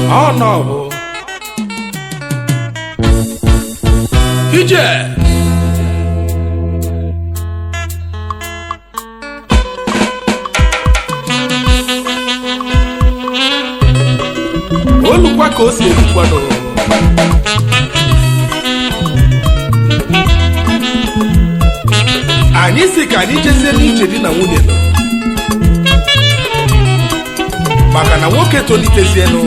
Oh no. DJ. Olùkọ́ kò sí ìgbọ́dọ̀. Anyị si ka anyị jezie n'iche di na nwunye nọ. Maka na nwoke tolitezienụ,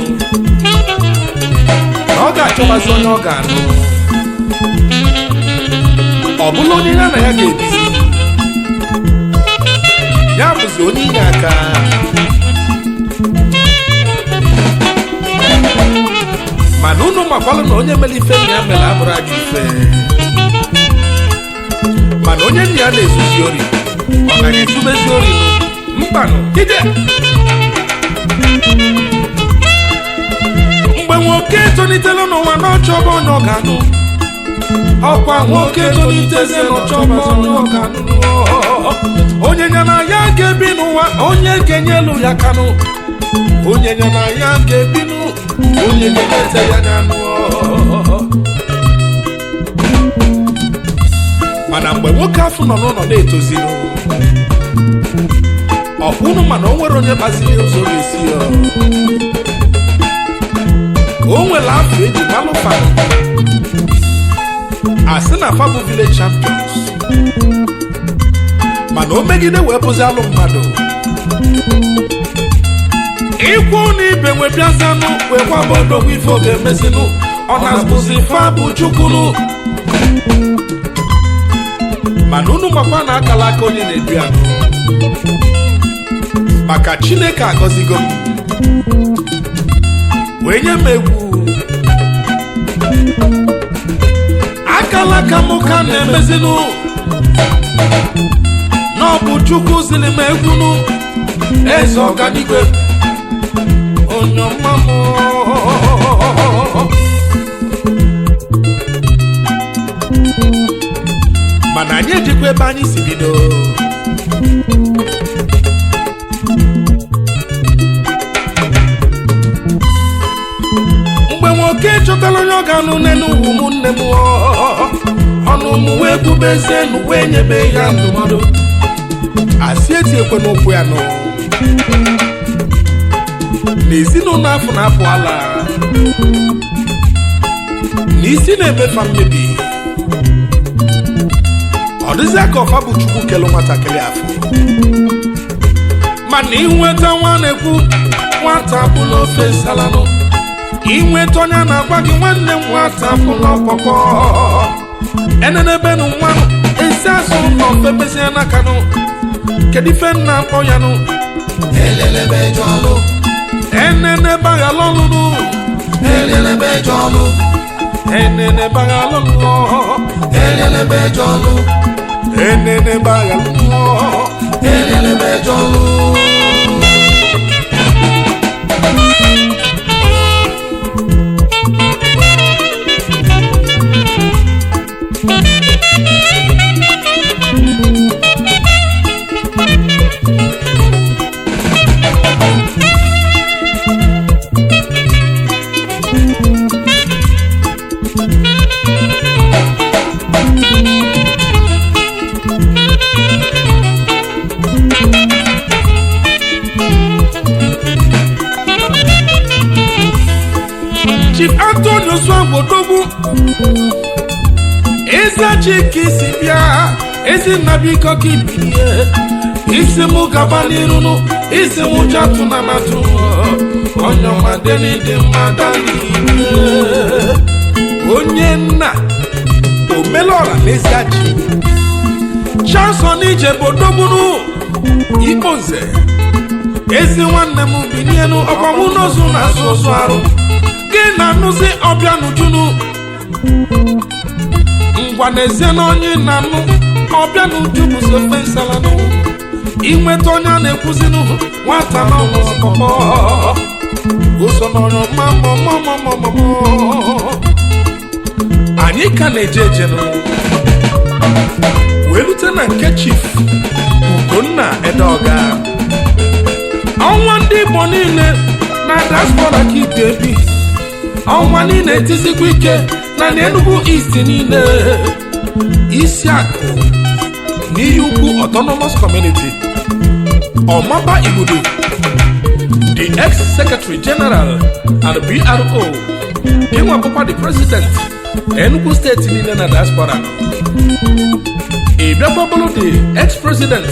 na ọ ga-achọbazi onye ọ ga-anụ. Ọ bụla onye ya na ya ga-ebizi, ya bụzi onye inye aka. Mana unu makwalụ na onye mere ife nna ya mere abụrụ aga ife. Mana onye nna ya na-ezuzi ori, ọ ga-etubezi ori mkpanụ ije. Mgbe nwoke tolitela n'ụwa n'ọchọba onye ọ ga-anụ, ọkwa nwoke toliteze n'ọchọba onye ọ ga-anụ. Onye ya na ya ga-ebi n'ụwa, onye ga-enyelu ya kanụ. Onye ya na ya ga-ebi n'ụwa, onye ga-ete ya n'anụ. Mana mgbe nwoke afọ nọ n'ụlọ na-etozinu, ọkwụnụ mana o nwere onye gbaziri ụzọ ga-esi ya. O nwere afọ eji malụ fanụ, asị na fa bụ village champions. Mana o megide wee bụzi alụ mmadụ. Ikwu na ibe wee bịazanụ wee kwabodo ife oge emezinụ, ọ na-abụzi fa bụ chukwunu. Mana unu makwa na akala aka onye na-edu ya, maka Chineke agọzigo m wee nye m egwu. Akala aka m ka na-emezinụ, na ọ bụ Chukwu ziri m egwunu. Eze ọganigwe onye ọma m. Mana anyị ejikwa ebe anyị si bido. Mgbe nwoke chọtara onye ọ ga-anụ n'elu ụmụnne m, ọnụ m wee kwubezie n'ụwa enyebe ya ndụmọdụ. Asị eti ekwe n'ụkwụ ya nọ. N'ezinụlọ afọ na-apụ ala, n'isi na-emefa mmebi. Ọ dịzị aka ọfa bụ Chukwu kelu nwatakịrị afọ. Mana inweta nwa na-ekwu nwata bụla ofe salanụ. Inweta onye na-agwa gị nwanne m nwata bụla ọkpọkọ. Enenebenu nwanụ esi azụ n'ofe mezie n'akanụ. Kedu ife nna akpọ ya nụ? Elelebe jọlụ. Enene baghalọlụ. Elelebe jọlụ. Enene baghalọlụ. Elelebe jọlụ. Enene baghalọlụ. Elelebe jọlụ. Chief Antonio Swagbodogu Eze Chike isi bịa, ezi nnabiko ka ibilie. Isi mụ gaba n'irunu, isi mụ jatụ na matụ. Onye ọma deni dị mma dali. Onye nna omelọra n'ezi aji Chanson ije bodogbunu Igbo nze. Ezi nwanne m binienu ọkpọmụ n'ozu na-asụ ozu arụ. Gị na-anụzi ọbịa n'ujunu. Ngwa n'ezie na onye na-anụ ọbịa n'uju bụ sofe nsalanụ. Inweta onye a na-ekwuzinu nwata na ọmụ ọkpọkọ. Ụzọ n'ọrụ mamọ. Anyị ka na-eje ejenụ wee rute na nke Chief Ugonna Edeoga. Ọnwa ndị Igbo niile na diaspora ka ibi ebi ọnwa niile etizikwa ike na Enugu East niile isi akụ n'iyi ukwu autonomous community Ọmaba Igbudu the ex-secretary general and PRO Inwa Papa the president Enugu state niile na diaspora Ibiakpabulu the ex-president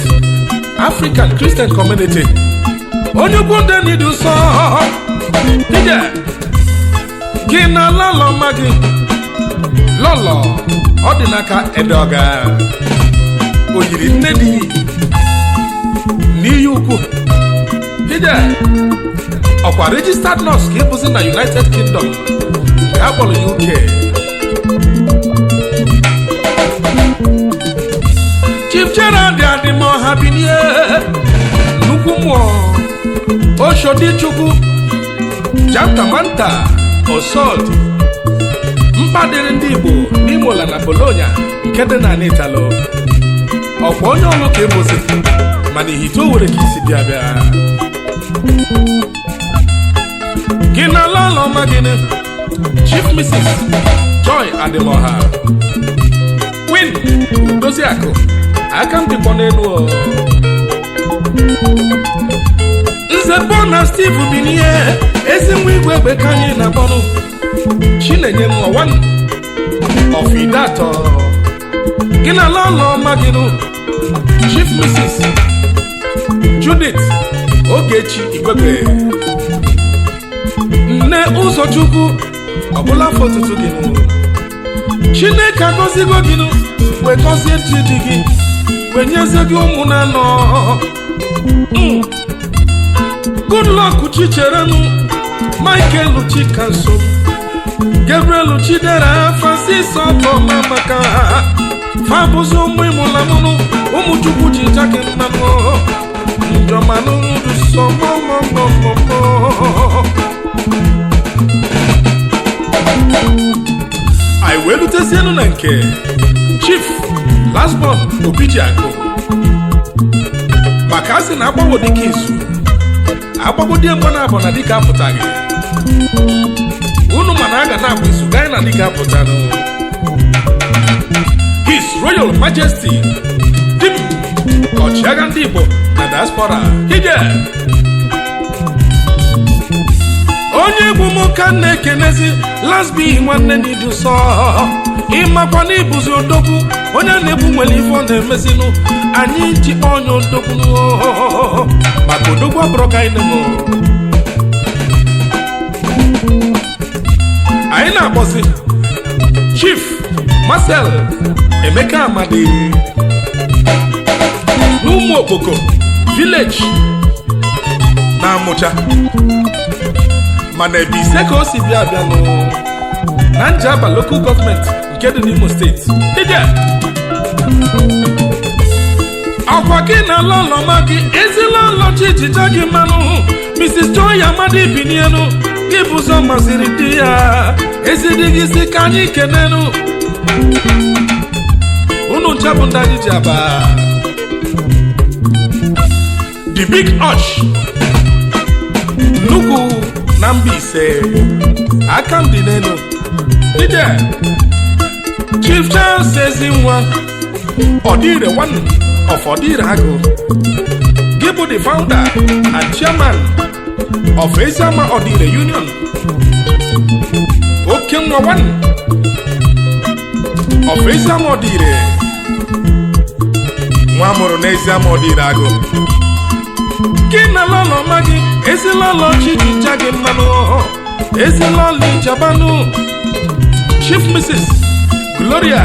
African Christian community onye ukwu ndị nidu sọ ije gị na lọlọ mma gị lọlọ ọ dị n'aka Edeoga o yiri nne di n'iyi ukwu ije ọkwa registered nurse ka ịbụzi na United Kingdom nke a kpọrọ UK Chief Gerald Adimoha Binie nnukwu mmụọ Oshodichukwu Jantamanta Osod mkpadịrị ndị Igbo n'Imola na Bologna nke dị na Italo ọkwa onye ọlụ ka ebozi mana ihite Owerri ka isi bịa gị na lọlọ ma gịnị Chief Mrs. Joy Adimoha Queen Udoziakụ aka m dịkwa n'elu Nze Bona Steve Binie ezi nwa igwe egbe ka anyị na bọnụ Chinenye nwa one of Idato gị na lọlọ ma gịnụ Chief Mrs. Judith Ogechi Igwegbe nne Ụzọchukwu ọbụla afọ ọtụtụ gịnụ Chineke agọzigo gịnụ wee gọzie chi di gị wee nyezie gị ụmụ na nọ Goodluck Chicherenu Michael Chikanso Gabriel Chidera Francis Otoma maka Fabuzo ụmụ ịmụlamụnụ ụmụ Chukwu Chijake mmanụ Njomanụ Nduso anyị wee lutezienụ na nke Chief Lasbon Obijiakụ maka asị na agbawo dịka izu agbagodi mgbe na-abụ na dịka apụtaghị unu mana a ga na-abụ izu gaa na dịka apụtanụ His Royal Majesty Dim ọchịagha ndị Igbo na diaspora ije onye Igbo m ka na-ekenezi Lasbi nwanne n'idu sọ ịmakwa na ibuzi odogwu onye na-egbu nwere ife ọ na-emezinụ anyị ji onye odogwu maka odogwu abụrụ ka anyị na-akpọzi Chief Marcel Emeka Amadi n'ụmụ Okpoko village na Amụcha mana ebe ise ka o si bịa na Njaba local government nke dị n'Imo steeti ije ọkwa gị na lọlọ ma gị ezila ọlọchi ijija gị mmanụ Mrs. Joy Amadi Binienu gị bụzọ masịrị di ya ezidi gị si ka anyị kenenu unu ncha bụ ndị anyị ji aba The Big Osh nnukwu na Mbaise aka m dị n'elu ije Chief Charles Ezinwa Odire one of Odire Agụ gị bụ the founder and chairman of Eziama Odire Union Okenwa one of Eziama Odire nwa mụrụ na Eziama Odire Agụ gị na lọlọ ma gị ezilọlọ Chijija gị mmanụ ezilọlọ Ijabanụ Chief Mrs. Gloria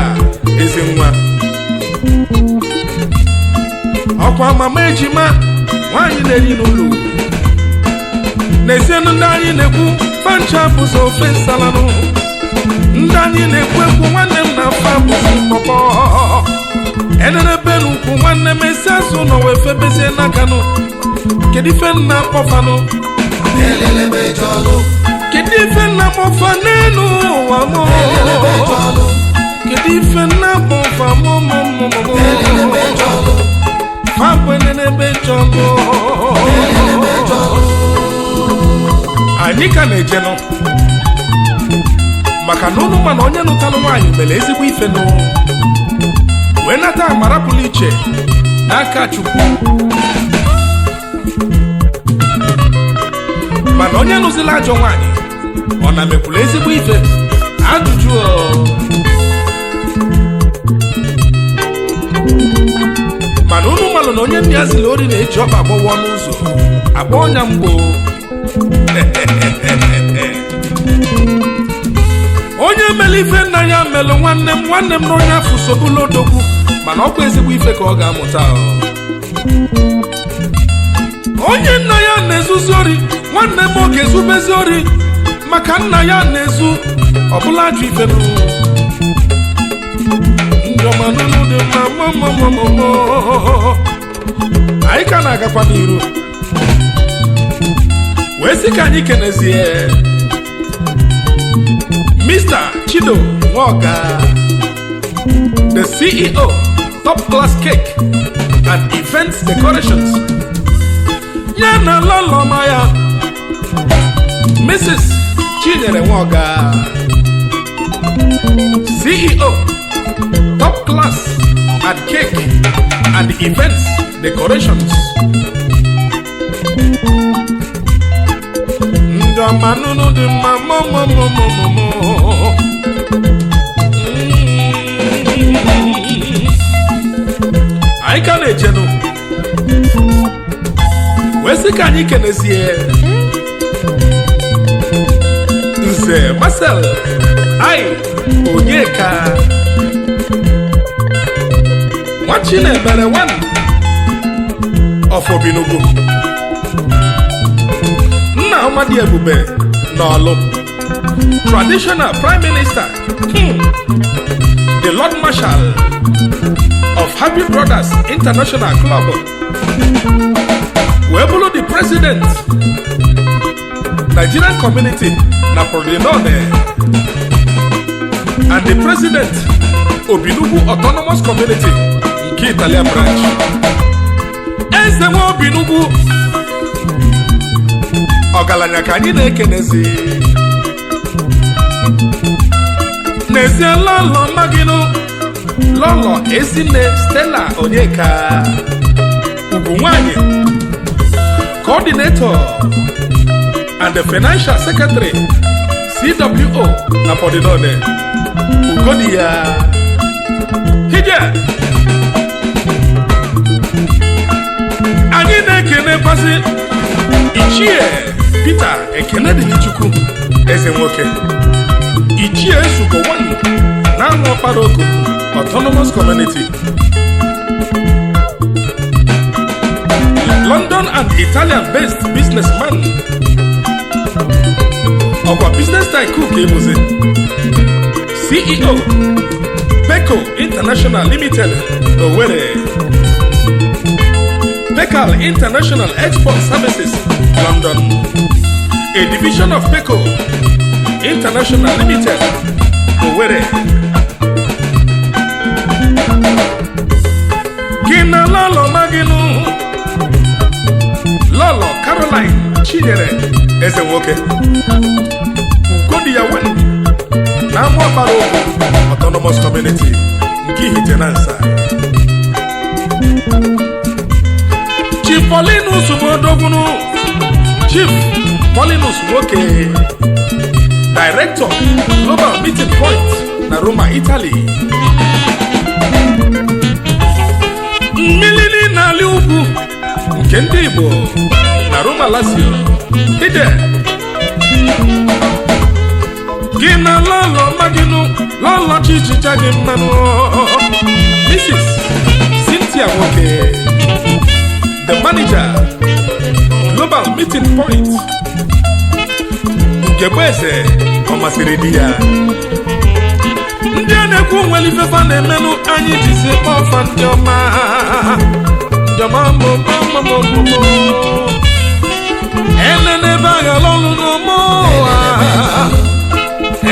Ezinwa ọkwa mama ejima nwaanyị na-eri n'ụlọ n'ezienụ ndị anyị na-ekwu fancha bụzọ ofe nsalanụ ndị anyị na-ekwu ekwu nwanne m na afa bụzọ mkpọkpọ enerebe n'ukwu nwanne m esi azụ nọ wee febezie n'akanụ kedu ife nna kpọfanụ kedu ife nna kpọfa n'elu ụwa mụ kedu ife nna kpọfa fabụ n'ebe chọlụ anyị ka na-ejenụ maka na ụnụ mana onye nụtalụ nwaanyị mere ezigbo ife nụ wee nata amara pụrụ iche n'aka Chukwu. mana onye nụzila ajọ nwaanyị ọ na mekwuru ezigbo ife? Ajụjụ mana ụnụ malụ na onye nne ya zila ori na-eji ọba agbawa ọnụ ụzọ agba ọnya mgbo. onye mere ife nna ya melụ nwanne m na onye afọ sobula odogwu mana ọkwa ezigbo ife ka ọ ga-amụta. onye nna ya na-ezuzi ori nwanne m oge ezubezi ori maka nna ya na-ezu ọbụla ajọ ife nụ. njọmanụnụ dị mma anyị ka na-agakwa n'iru wee sị ka anyị kenezie Mr. Chido Nwoga, the CEO, Top Class Cake and Events Decorations. Yana Lolo Maya, Mrs. Chinyere Nwoga, CEO, Top Class and Cake and Events Decorations. Manunu de mama I can ejenu wesi ka anyị kenezie Nze Marcel ai Onyeka Nwachinebere one of Obinugu Amadi Ebube Nolu, Traditional Prime Minister, the Lord Marshal of Happy Brothers International Club, Webulu the President, Nigerian Community, Napoleone, and the President, Obinugu Autonomous Community, Nke Italian Branch. Ezewo Obinugu ọgaranya ka anyị na-ekenezi n'ezie lọlọ maginu lọlọ Ezinne Stella Onyeka ugwu nwanyị coordinator and the financial secretary CWO na Podinone ugodi ya hije anyị na-ekene kwasị Ichie Peter Ekenedichukwu eze nwoke Ichie Esugo One na Nwaparoko Autonomous Community London and Italian based businessman Ogwa business tycoon Kemuze CEO Peco International Limited Owerri Pecal International Export Services London, a division of Peco International Limited, Owerri. Kina Lolo Maginu, Lolo Caroline Chinyere eze nwoke, Ugodi ya wen, na Nwaparoko Autonomous Community, nke Ihitenansa. Chief Paulinus Modogunu, Chief Paulinus Woke, Director, Global Meeting Point, na Roma, Italy. Milini na Liubu, nke ndị Igbo, na Roma, Lazio. Ide. Gina Lolo Maginu, Lolo Chichicha Gimanu, Mrs. Cynthia Woke, the manager, Global Meeting Point, Gebeze, Omasiridia. Ndị a na-ekwu nwere ifefa na-emenụ anyị jisi ọfa ndị ọma enene bagha lọlụ n'ụmụ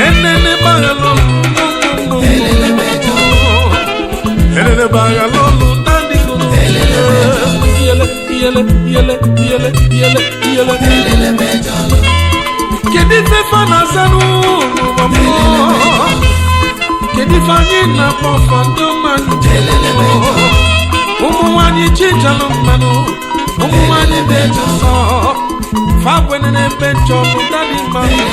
enene bagha lọlụ n'ụmụ enene bagha lọlụ ndị yele kedu ife fa na-azanụ n'ụwa mmụọ kedu ife anyị na-akpọ fọdụ mmanụ ụmụ nwanyị chinjalụ mmanụ ụmụ nwanyị na-eji nsọ fa gwenere ebe njọ bụ dadị mmanụ